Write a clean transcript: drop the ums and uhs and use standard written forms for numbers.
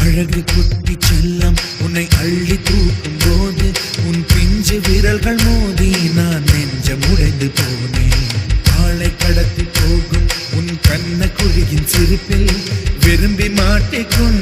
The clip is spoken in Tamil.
அழகு குட்டி செல்லம் உன்னை அள்ளி தூக்கும் போது உன் பிஞ்சு விரல்கள் மோதி நான் நெஞ்சம் உடைந்து போனேன். ஆளை கடத்தி போகும் உன் கண்ண குழியின் சிரிப்பில் விரும்பி மாட்டிக்கொண்டு